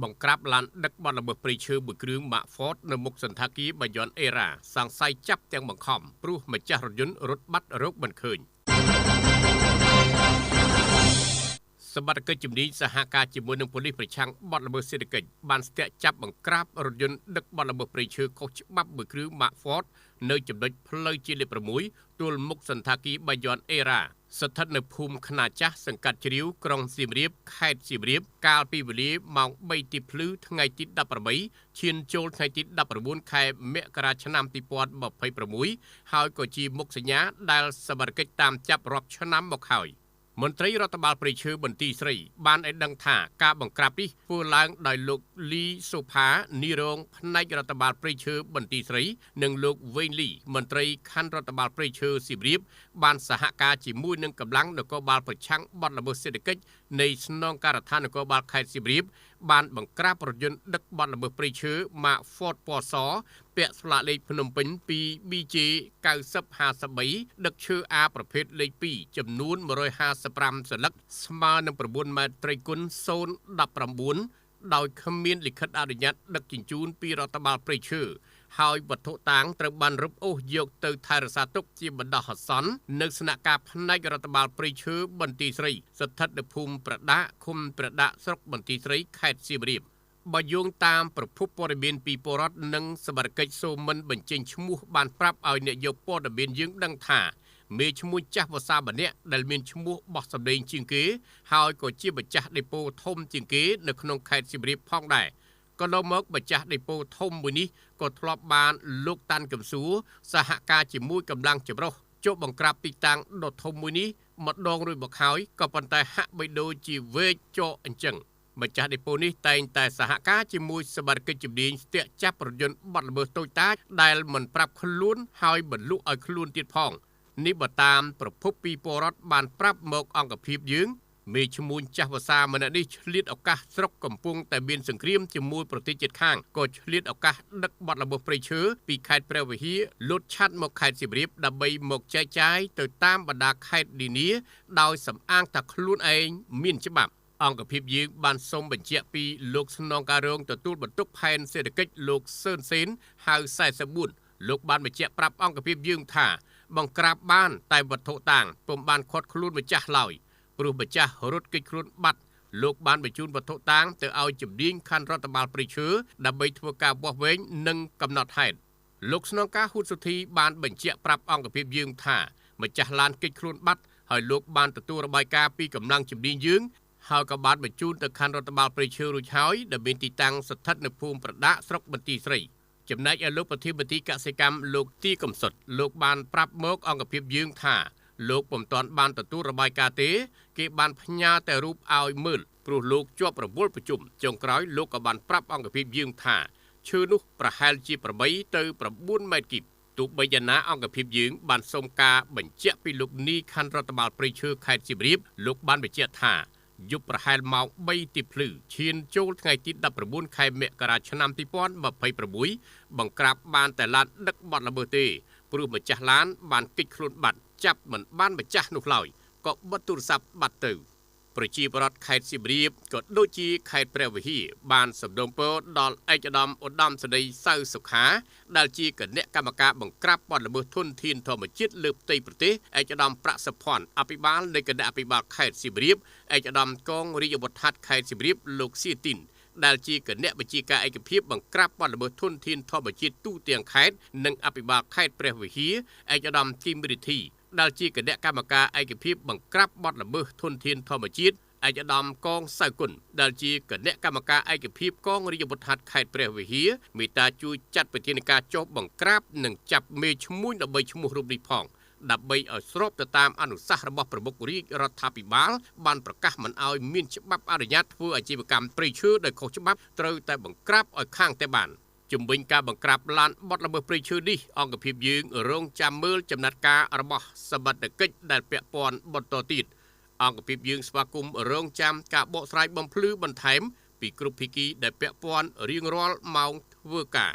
បង្ក្រាបឡានដឹកបទល្មើសព្រៃឈើមួយគ្រឿង Mark Ford នៅមុខសន្តាគារ Beyond Era សង្ស័យចាប់ទាំងបង្ខំព្រោះម្ចាស់រថយន្តរត់បាត់រកមិនឃើញសមត្ថកិច្ចជំនាញសហការជាមួយនឹងប៉ូលីសប្រឆាំងបទល្មើសសេដ្ឋកិច្ចបានស្ទាក់ចាប់បង្ក្រាបរថយន្តដឹកបទល្មើសព្រៃឈើខុសច្បាប់មួយគ្រឿង Mark Ford នៅចំណុចផ្លូវជាតិលេខ 6 ទួលមុខសន្តាគារ Beyond Era ស្ថិតនៅភូមិខ្នាចាស់សង្កាត់ជ្រាវក្រុងសៀមរាបខេត្តសៀមរាបកាលពីវេលាម៉ោង 3 ទីភ្លឺថ្ងៃទី18ឈានចូលថ្ងៃទី19ខែមករាឆ្នាំ2026ហើយក៏ជាមុខសញ្ញាដែលសមត្ថកិច្ចតាមចាប់រាប់ឆ្នាំមកហើយមន្ត្រីរដ្ឋបាលព្រៃឈើបន្ទាយស្រីបានឲ្យដឹងថាការបង្ក្រាបនេះធ្វើឡើងដោយលោកលីសូផានីរងផ្នែករដ្ឋបាលព្រៃឈើបន្ទាយស្រីនិងលោកវេងលីមន្ត្រីខណ្ឌរដ្ឋបាលព្រៃឈើសៀមរាបបានសហការជាមួយនឹងកម្លាំងនគរបាលប្រឆាំងបទល្មើសសេដ្ឋកិច្ចនៃស្នងការដ្ឋាននគរបាលខេត្តសៀមរាបបានបង្ក្រាបរថយន្តដឹកបទល្មើសព្រៃឈើ Mark Ford ពណ៌សពាក់ស្លាកលេខភ្នំពេញ 2BJ 9053ដឹកឈើ A ប្រភេទលេខ 2 ចំនួន155សន្លឹកស្មើនឹង9ម៉ែត្រត្រីគុណ019ដោយគ្មានលិខិតអនុញ្ញាតដឹកជញ្ជូនពីរដ្ឋបាលព្រៃឈើហើយវត្ថុតាងត្រូវបានរឹបអូសយកទៅថែរក្សាទុកជាបណ្ដោះអាសន្ននៅស្នាក់ការផ្នែករដ្ឋបាលព្រៃឈើបន្ទាយស្រីស្ថិតនៅភូមិប្រដាក់ឃុំប្រដាក់ស្រុកបន្ទាយស្រីខេត្តសៀមរាបបើយោងតាមប្រភពព័ត៌មានពីពលរដ្ឋនិងសមត្ថកិច្ចសូមមិនបញ្ចេញឈ្មោះបានប្រាប់ឲ្យអ្នកយកព័ត៌មានយើងដឹងថាមេឈ្មោះចាស់វសាម្នាក់ដែលមានឈ្មោះបោះសម្លេងជាងគេហើយក៏ជាម្ចាស់ដេប៉ូធំជាងគេនៅក្នុងខេត្តសៀមរាបផងដែរក៏នៅមកម្ចាស់ដេប៉ូធំមួយនេះក៏ធ្លាប់បានលោកតាន់កំសួរសហការជាមួយកម្លាំងចម្រុះជប់បង្ក្រាបទីតាំងដ៏ធំមួយនេះម្ដងរួចមកហើយក៏ប៉ុន្តែហាក់បីដូចជាវេកចោអញ្ចឹងម្ចាស់ដេប៉ូនេះតែងតែសហការជាមួយសមត្ថកិច្ចជំនាញស្ទាក់ចាប់រថយន្តបទល្មើសតូចតាចដែលមិនប្រាប់ខ្លួនហើយបន្លក់ឲ្យខ្លួនទៀតផងនេះបើតាមប្រភពពីពលរដ្ឋបានប្រាប់មកអង្គភាពយើងមេឈ្មោះចាស់វសាម្នាក់នេះឆ្លៀតឱកាសស្រុកកំពុងតែមានសង្គ្រាមជាមួយប្រទេសជិតខាងក៏ឆ្លៀតឱកាសដឹកបទល្មើសព្រៃឈើពីខេត្តព្រះវិហារលូតឆាត់មកខេត្តសៀមរាបដើម្បីមកចែកចាយទៅតាមបណ្ដាខេត្តនានាដោយសំអាងថាខ្លួនឯងមានច្បាប់អង្គភាពយើងបានសូមបញ្ជាក់ពីលោកស្នងការរងទទួលបន្ទុកផែនសេដ្ឋកិច្ចលោកសឿនសេនហៅ44លោកបានបញ្ជាក់ប្រាប់អង្គភាពយើងថាបង្ក្រាបបានតែវត្ថុតាងពុំបានខាត់ខ្លួនម្ចាស់ឡើយព្រោះម្ចាស់រត់គេចខ្លួនបាត់លោកបានបញ្ជូនវត្ថុតាងទៅឲ្យជំនាញខណ្ឌរដ្ឋបាលព្រៃឈើដើម្បីធ្វើការវាស់វែងនិងកំណត់ហេតុលោកស្នងការហ៊ុនសុធីបានបញ្ជាក់ប្រាប់អង្គភាពយើងថាម្ចាស់ឡានគេចខ្លួនបាត់ហើយលោកបានទទួលរបាយការណ៍ពីកម្លាំងជំនាញយើងហើយក៏បានបញ្ជូនទៅខណ្ឌរដ្ឋបាលព្រៃឈើរួចហើយដែលមានទីតាំងស្ថិតនៅភូមិប្រដាក់ស្រុកបន្ទាយស្រីចំណែកឲ្យលោកប្រធានមន្ត្រីកសិកម្មលោកទីកំសុតលោកបានប្រាប់មកអង្គភាពយើងថាលោកពុំទាន់បានទទួលរបាយការណ៍ទេគេបានផ្ញើតែរូបឲ្យមើលព្រោះលោកជាប់រវល់ប្រជុំចុងក្រោយលោកក៏បានប្រាប់អង្គភាពយើងថាឈើនោះប្រហែលជា8ទៅ9ម៉ែត្រគីបទោះបីយ៉ាងណាអង្គភាពយើងបានសូមការបញ្ជាក់ពីលោកនីខណ្ឌរដ្ឋបាលព្រៃឈើខេត្តសៀមរាបលោកបានបញ្ជាក់ថាយប់ប្រហែលម៉ោង3ទីភ្លឺឈានចូលថ្ងៃទី19ខែមករាឆ្នាំ2026បង្ក្រាបបានតែឡានដឹកបទល្មើសទេព្រោះម្ចាស់ឡានបានគេចខ្លួនបាត់ចាប់មិនបានម្ចាស់នោះឡើយក៏បិទទូរស័ព្ទបាត់ទៅប្រជាពលរដ្ឋខេត្តសៀមរាបក៏ដូចជាខេត្តព្រះវិហារបានសំណូមពរដល់ឯកឧត្តមសេនីយ៍សៅសុខាដែលជាគណៈកម្មការបង្ក្រាបបទល្មើសធនធានធម្មជាតិលើផ្ទៃប្រទេសឯកឧត្តមប្រាក់សុភ័ណ្ឌអភិបាលនៃគណៈអភិបាលខេត្តសៀមរាបឯកឧត្តមកងរាជវុធហត្ថខេត្តសៀមរាបលោកសៀទីនដែលជាគណៈវិជាការឯកភាពបង្ក្រាបបទល្មើសធនធានធម្មជាតិទូទាំងខេត្តនិងអភិបាលខេត្តព្រះវិហារឯកឧត្តមគឹមរិទ្ធីដែលជាគណៈកម្មការឯកភាពបង្ក្រាបបទល្មើសធនធានធម្មជាតិឯកឧត្តមកងសៅគុណដែលជាគណៈកម្មការឯកភាពកងរាជវុធហត្ថខេត្តព្រះវិហារមេត្តាជួយចាត់វិធានការចុះបង្ក្រាបនិងចាប់មេឈ្មោះ13ឈ្មោះរូបនេះផងដើម្បីឲ្យស្របទៅតាមអនុសាសន៍របស់ប្រមុខរាជរដ្ឋាភិបាលបានប្រកាសមិនឲ្យមានច្បាប់អនុញ្ញាតធ្វើអាជីវកម្មព្រៃឈើដោយខុសច្បាប់ត្រូវតែបង្ក្រាបឲ្យខាងតែបានជំវិញការបង្ក្រាបឡានបទល្មើសព្រៃឈើនេះអង្គភាពយើងរងចាំមើលចំណាត់ការរបស់សមត្ថកិច្ចដែលពាក់ព័ន្ធបន្តទៀតអង្គភាពយើងស្វាគមន៍រងចាំការបកស្រាយបំភ្លឺបន្ថែមពីគ្រប់ភាគីដែលពាក់ព័ន្ធរៀងរាល់ម៉ោងធ្វើការ